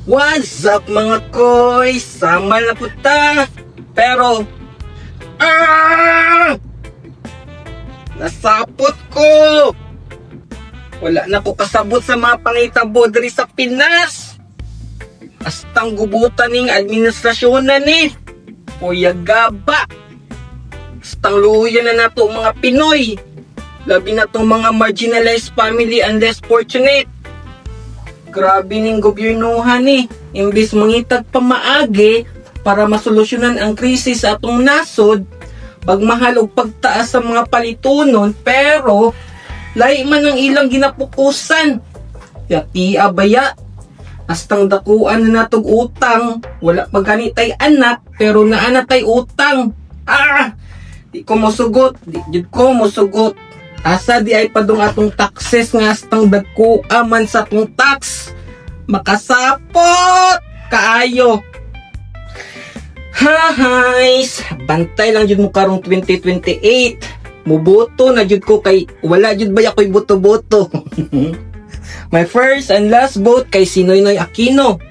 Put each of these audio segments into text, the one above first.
What's up mga koy? Sama na puta. Pero nasapot ko. Wala na ko kasabot sa mga pangitabo diri sa Pinas. Astang gubutan ning administrasyon na ni Puyagaba. Astang luhuyan na nato mga Pinoy. Labi na tong mga marginalized family and less fortunate. Grabe ning gobyernohan ni. Imbis mangitag pamaagi para masolusyonan ang krisis sa atong nasod, pagmahal og pagtaas sa mga palitunon, pero lahi man ang ilang ginapukusan. Yati abaya. Astang dakuan na natog utang, wala pa ganitay anak, pero naana tay utang. Di ko mosugot, di jud ko mosugot. Asa di ay padung atong taxes nga astang dagkua man sa atong tax. Makasapot kaayo. Hahays, bantay lang jud mo karong 2028. Muboto na jud ko kay wala jud ba ako'y boto-boto. My first and last vote kay si Noynoy Aquino.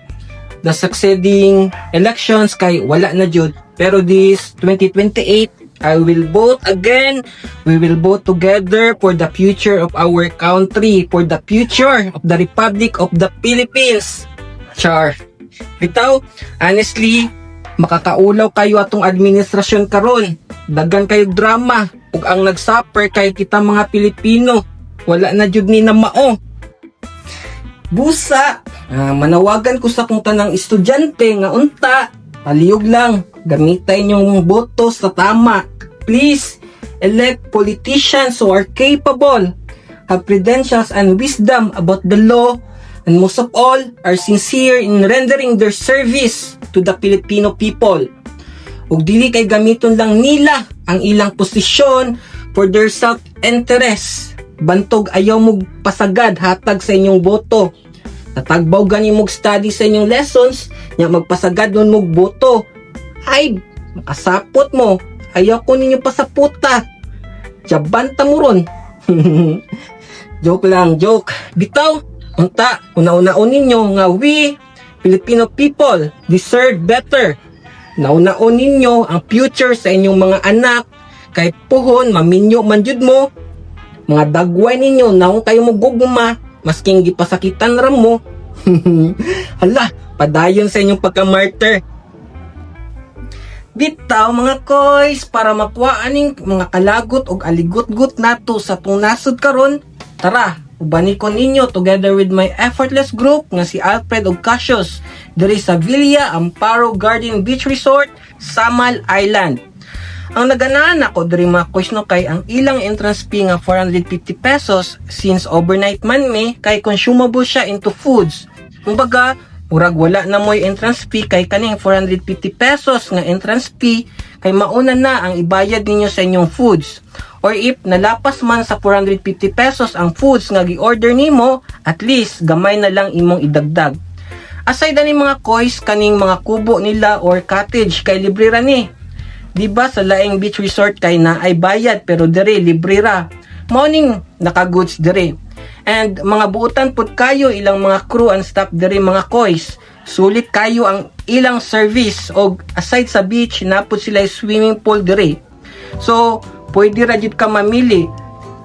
The succeeding elections kay wala na jud. Pero this 2028 I will vote again. We will vote together for the future of our country, for the future of the Republic of the Philippines. Char. Bitaw, honestly, makakaulaw kayo atong administrasyon karon. Daghan kayo drama ug ang nagsuffer kay kita mga Pilipino. Wala na jud ni na mao. Busa, manawagan ko sa kong tanang estudyante nga unta, palihog lang, gamitay inyong boto sa tama. Please, elect politicians who are capable, have credentials and wisdom about the law, and most of all, are sincere in rendering their service to the Filipino people. Ug dili kay gamiton lang nila ang ilang posisyon for their self-interest. Bantog ayaw mong pasagad hatag sa inyong boto. Tatagbaw gani mong study sa inyong lessons, nya magpasagad nun mong boto. Ay, makasapot mo. Ayaw ko ninyo pasaputa. Jabanta mo ron. Joke lang, joke. Bitaw, unta, una-unaon ninyo nga we, Filipino people, deserve better. Nauna-on ninyo ang future sa inyong mga anak. Kay puhon, maminyo man jud mo. Mga dagway ninyo, naong kayo mo gugma, masking gipasakitan ram mo. Hala, padayon sa inyong pagka-martyr. Bitaw mga koys, para makuha aning mga kalagot o aligot-gut nato sa tong nasod karon, tara, ubanikon ninyo together with my effortless group nga si Alfred og Cassius diri sa Villa Amparo Garden Beach Resort, Samal Island. Ang naganahan ako diri mga koys no kay ang ilang entrance fee nga 450 pesos since overnight man me kay consumable siya into foods. Kumbaga, murag wala na mo'y entrance fee kay kaning 450 pesos nga entrance fee kay mauna na ang ibayad ninyo sa inyong foods. Or if nalapas man sa 450 pesos ang foods nga gi-order nimo, at least gamay na lang imong idagdag. Aside ani mga koys kaning mga kubo nila or cottage kay libre ra ni. Diba sa laing beach resort kay na ay bayad pero diri libre ra. Morning naka-goods diri. And mga buutan pud kayo ilang mga crew and staff diri mga koys. Sulit kayo ang ilang service og aside sa beach napud sila swimming pool diri. So pwede ra jud ka mamili.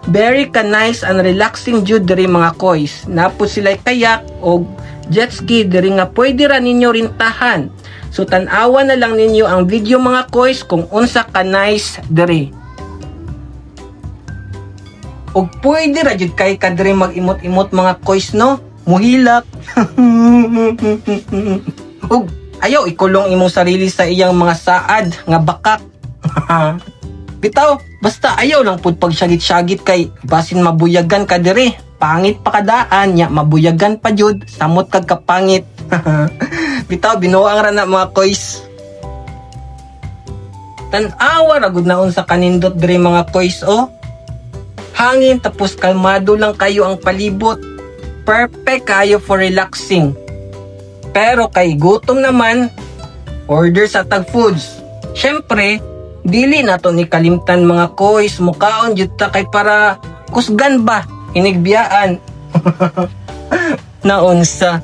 Very ka nice and relaxing jud diri mga koys. Napud sila kayak og jet ski diri nga pwede ra ninyo rintahan. So tan-awa na lang ninyo ang video mga koys kung unsa ka nice diri. Og pwede ra jud kay kadre mag-imot-imot mga koys no, muhilak. Og ayaw ikulong imong sarili sa iyang mga saad nga bakak. Bitaw, basta ayaw lang pud pagsyagit-syagit kay basin mabuyagan ka dire. Pangit pa kadaan nya mabuyagan pa jud samot kag kapangit. Bitaw binuang ra na mga koys. Tan-awa ra gud naon sa kanindot dire mga koys oh. Hangin tapos kalmado lang kayo ang palibot. Perfect kayo for relaxing. Pero kay gutom naman, order sa tag foods. Syempre, dili na to ni kalimtan mga koys, mukaon jud ta kay para kusgan ba, hinigbiyaan. Naunsa.